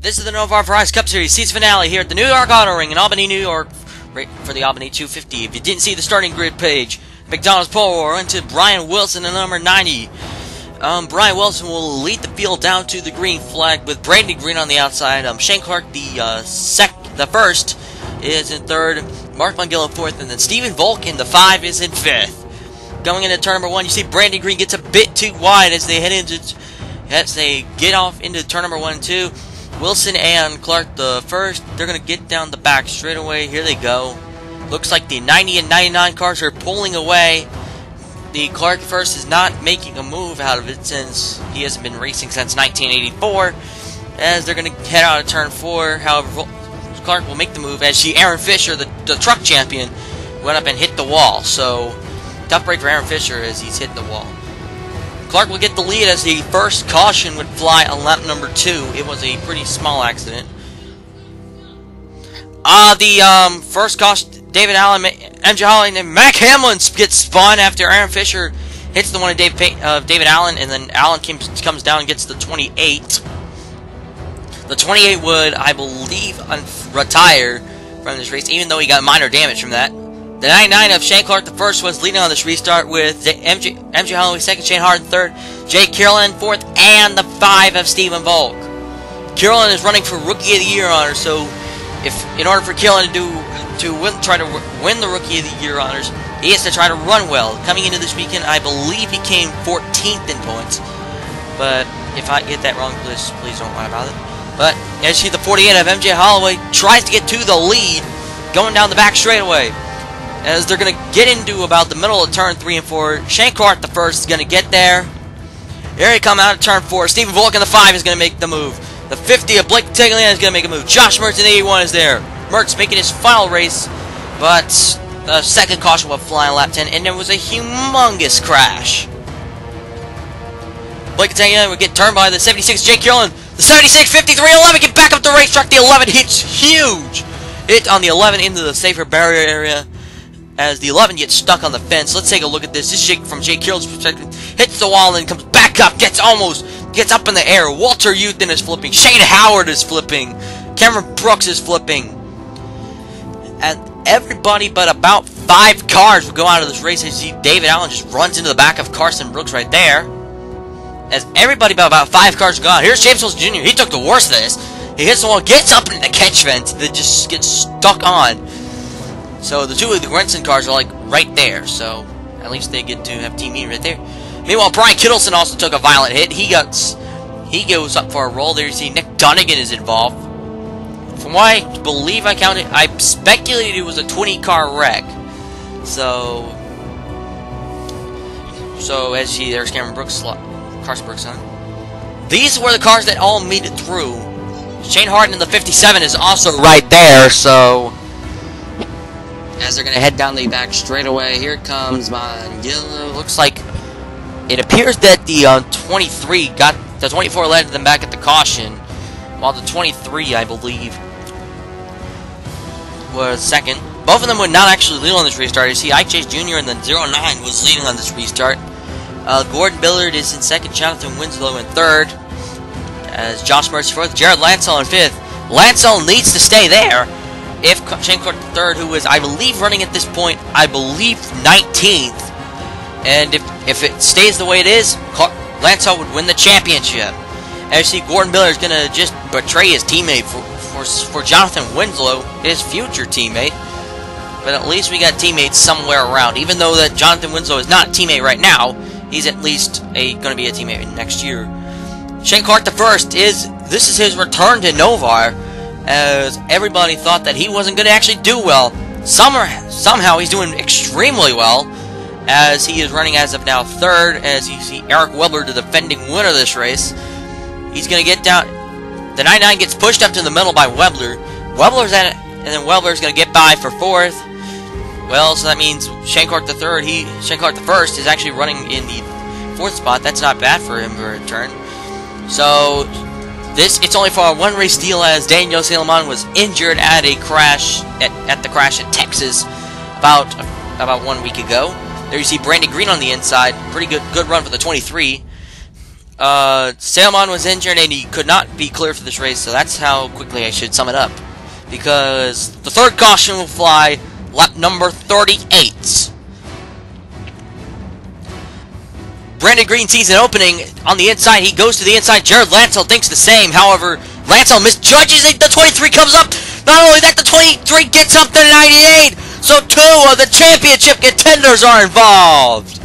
This is the NOVAR Verizon Cup Series season finale here at the New York Auto Ring in Albany, New York, right for the Albany 250. If you didn't see the starting grid page, McDonald's pole went to Brian Wilson at number 90. Brian Wilson will lead the field down to the green flag with Brandon Green on the outside. Shane Clarke, the first, is in third. Mark Mungillo in fourth, and then Stephen Volk in the 5 is in fifth. Going into turn number 1, you see Brandon Green gets a bit too wide as they get off into turn number 1 and 2. Wilson and Clarke the first, they're going to get down the back straightaway. Here they go. Looks like the 90 and 99 cars are pulling away. The Clarke first is not making a move out of it since he hasn't been racing since 1984. As they're going to head out of turn 4, however, Clarke will make the move as Aaron Fisher, the truck champion, went up and hit the wall. So, tough break for Aaron Fisher as he's hit the wall. Clarke will get the lead as the first caution would fly on lap number 2. It was a pretty small accident. The first caution, David Allen, MJ Holly, and Mac Hamlin gets spun after Aaron Fisher hits the one of David Allen, and then Allen comes down and gets the 28. The 28 would, I believe, retire from this race, even though he got minor damage from that. The 99 of Shane Clarke the first was leading on this restart with MJ Holloway second, Shane Hart third, Jake Carolyn fourth, and the 5 of Stephen Volk. Carolyn is running for Rookie of the Year honors, so in order for Carolyn to try to win the Rookie of the Year honors, he has to try to run well. Coming into this weekend, I believe he came 14th in points, but if I get that wrong, please don't worry about it. But as you see, the 48 of MJ Holloway tries to get to the lead, going down the back straightaway. As they're going to get into about the middle of turn 3 and 4, Shane Clarke the first is going to get there. Here he come out of turn 4. Stephen Volk in the 5 is going to make the move. The 50 of Blake Tagliani is going to make a move. Josh Mertz in the 81 is there. Mertz making his final race, but the second caution will fly on lap 10, and there was a humongous crash. Blake Tagliani would get turned by the 76 Jake Carolyn. The 76, 53, 11 get back up the racetrack. The 11 hits huge. Hit on the 11 into the safer barrier area. As the 11 gets stuck on the fence. Let's take a look at this. This is from Jake Carroll's perspective. Hits the wall and then comes back up. Gets up in the air. Walter Youthen is flipping. Shane Howard is flipping. Cameron Brooks is flipping. And everybody but about 5 cars will go out of this race. As you see David Allen just runs into the back of Carson Brooks right there. As everybody but about 5 cars go out. Here's James Wilson Jr. He took the worst of this. He hits the wall, gets up in the catch vent that just gets stuck on. So the 2 of the Grenson cars are like right there, so at least they get to have team meeting right there. Meanwhile, Brian Kittleson also took a violent hit. He goes up for a roll. There you see Nick Dunnigan is involved. From what I believe I counted, I speculated it was a 20-car wreck. So as you see, there's Cameron Brooks, Carson Brooks on. These were the cars that all made it through. Shane Harden in the 57 is also right there, so as they're going to head down the back straightaway, here comes Mungillo. Looks like it appears that the 23 got the 24 led them back at the caution, while the 23, I believe, was second. Both of them would not actually lead on this restart. You see, Ike Chase Jr. and then 09 was leading on this restart. Gordon Billard is in second, Jonathan Winslow in third, as Josh Mertz fourth, Jarrod Landsoll in fifth. Landsoll needs to stay there. If Shane Clarke III, who is, I believe, running at this point, I believe, 19th, and if it stays the way it is, Landsoll would win the championship. As you see, Gordon Billard is going to just betray his teammate for Jonathan Winslow, his future teammate. But at least we got teammates somewhere around. Even though that Jonathan Winslow is not a teammate right now, he's at least going to be a teammate next year. Shane Clarke I this is his return to NOVAR, as everybody thought that he wasn't going to actually do well. Somehow he's doing extremely well, as he is running as of now third. As you see, Eric Weber, the defending winner of this race, he's going to get down. The 99 gets pushed up to the middle by Weber. Weber's at it, and then Weber's going to get by for fourth. Well, so that means Shane Clarke Shane Clarke the first is actually running in the 4th spot. That's not bad for him for a turn. So it's only for a 1 race deal, as Daniel Salomon was injured at a crash at the crash in Texas about 1 week ago. There you see Brandon Green on the inside. Pretty good run for the 23. Salmon was injured and he could not be cleared for this race, so that's how quickly I should sum it up. Because the third caution will fly lap number 38. Brandon Green sees an opening on the inside. He goes to the inside. Jarrod Landsoll thinks the same. However, Landsoll misjudges it. The 23 comes up. Not only that, the 23 gets up to the 98. So two of the championship contenders are involved.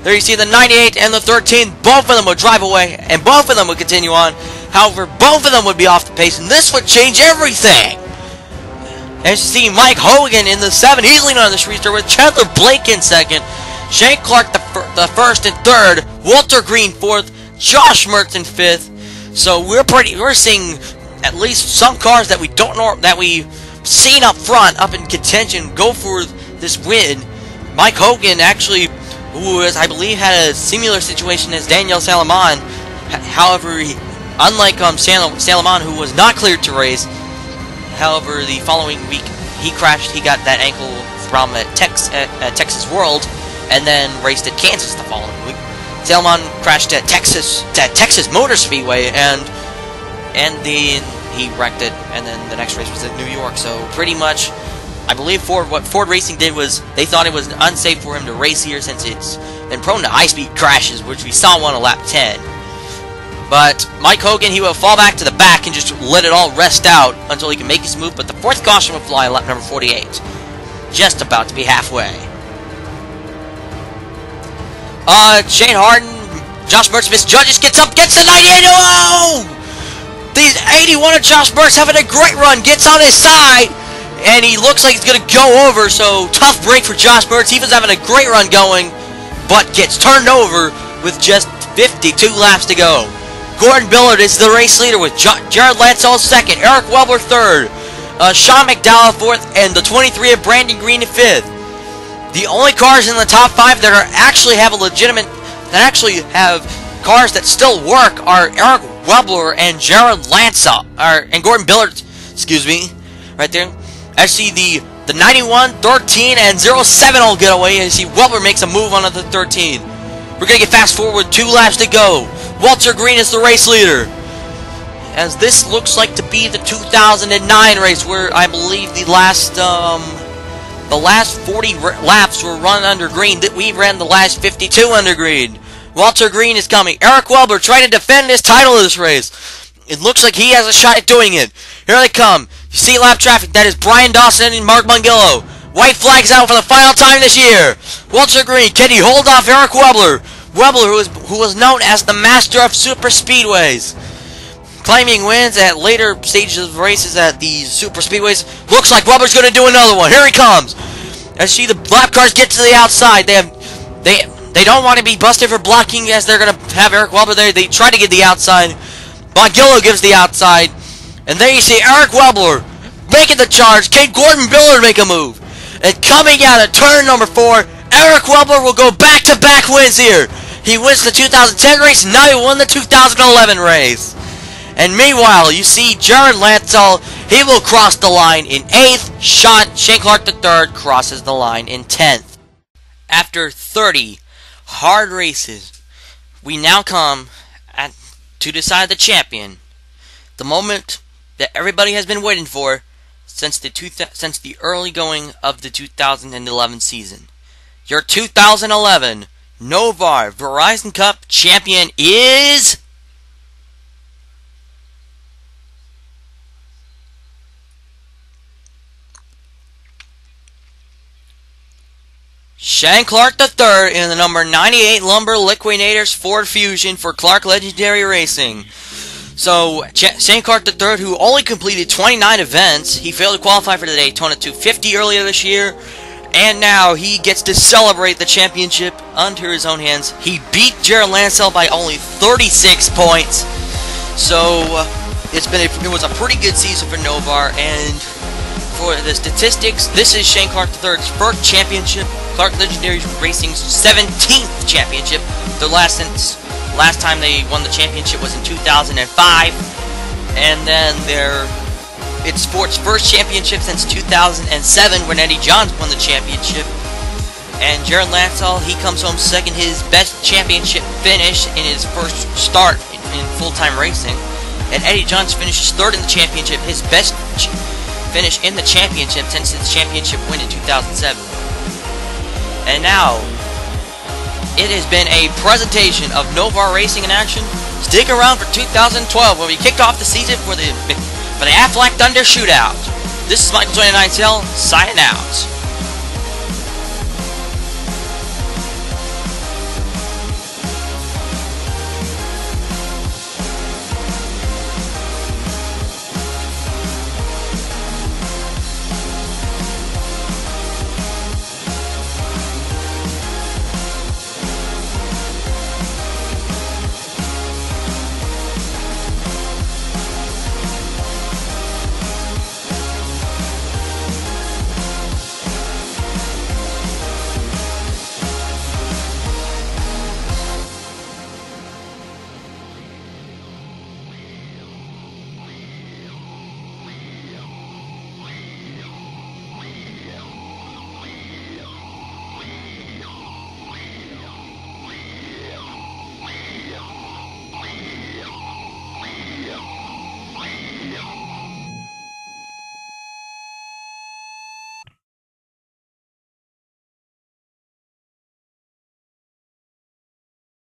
There you see the 98 and the 13. Both of them would drive away, and both of them would continue on. However, both of them would be off the pace, and this would change everything. As you see, Mike Hogan in the 7. He's leading on the restart with Chandler Blake in second. Shane Clarke the first and third. Walter Green fourth. Josh Mertz in fifth. So we're seeing at least some cars that we don't know that we've seen up front, up in contention, go for this win. Mike Hogan actually, who is, I believe, had a similar situation as Daniel Salomon. However, unlike Salomon, who was not cleared to race. However, the following week he crashed. He got that ankle problem at Texas World, and then raced at Kansas the following week. Salomon crashed at Texas Motor Speedway, and he wrecked it. And then the next race was at New York. So pretty much, I believe what Ford Racing did was they thought it was unsafe for him to race here since it's been prone to high-speed crashes, which we saw one on lap 10. But Mike Hogan, he will fall back to the back and just let it all rest out until he can make his move. But the fourth caution will fly on lap number 48. Just about to be halfway. Shane Harden, Josh Mertz misjudges, gets up, gets the 98. Oh! These 81 of Josh Mertz having a great run, gets on his side, and he looks like he's going to go over. So tough break for Josh Mertz. He was having a great run going, but gets turned over with just 52 laps to go. Gordon Billard is the race leader with Jarrod Landsoll second, Eric Weber third, Sean McDowell fourth, and the 23 of Brandon Green in fifth. The only cars in the top 5 that actually have cars that still work are Eric Weber and Jarrod Landsoll, and Gordon Billard, excuse me, right there. I see the 91, 13, and 07 will get away, and you see Weber makes a move on the 13. We're going to get fast forward 2 laps to go. Walter Green is the race leader, as this looks like to be the 2009 race, where I believe the last 40 laps were run under Green. We ran the last 52 under Green. Walter Green is coming. Eric Weber trying to defend his title of this race. It looks like he has a shot at doing it. Here they come. You see lap traffic. That is Brian Dawson and Mark Mungillo. White flags out for the final time this year. Walter Green, can he hold off Eric Weber? Weber, who was known as the master of super speedways, claiming wins at later stages of races at these super speedways. Looks like Weber's going to do another one. Here he comes. I see the lap cars get to the outside. They don't want to be busted for blocking, as they're going to have Eric Weber there. They try to get the outside. Mongillo gives the outside. And there you see Eric Weber making the charge. Can Gordon Billard make a move? And coming out of turn number 4, Eric Weber will go back-to-back wins here. He wins the 2010 race, now he won the 2011 race. And meanwhile, you see Jarrod Landsoll, he will cross the line in 8th. Shane Clarke III crosses the line in 10th. After 30 hard races, we now come to decide the champion. The moment that everybody has been waiting for since the early going of the 2011 season. Your 2011 NOVAR Verizon Cup champion is Shane Clarke III in the number 98 Lumber Liquidators Ford Fusion for Clarke Legendary Racing. So, Shane Clarke III, who only completed 29 events, he failed to qualify for the Daytona 250 earlier this year, and now he gets to celebrate the championship under his own hands. He beat Jarrod Landsoll by only 36 points. So, it was a pretty good season for NOVAR, and for the statistics, this is Shane Clarke III's first championship, Clarke Legendary Racing's 17th championship. The last time they won the championship was in 2005, and then it's Ford's first championship since 2007 when Eddie Johns won the championship. And Jarrod Landsoll, he comes home second, his best championship finish in his first start in full-time racing. And Eddie Johns finishes third in the championship, his best finish in the championship since his championship win in 2007. And now, it has been a presentation of NOVAR Racing in action. Stick around for 2012 when we kicked off the season for the Aflac Thunder Shootout. This is Michael 29 signing out.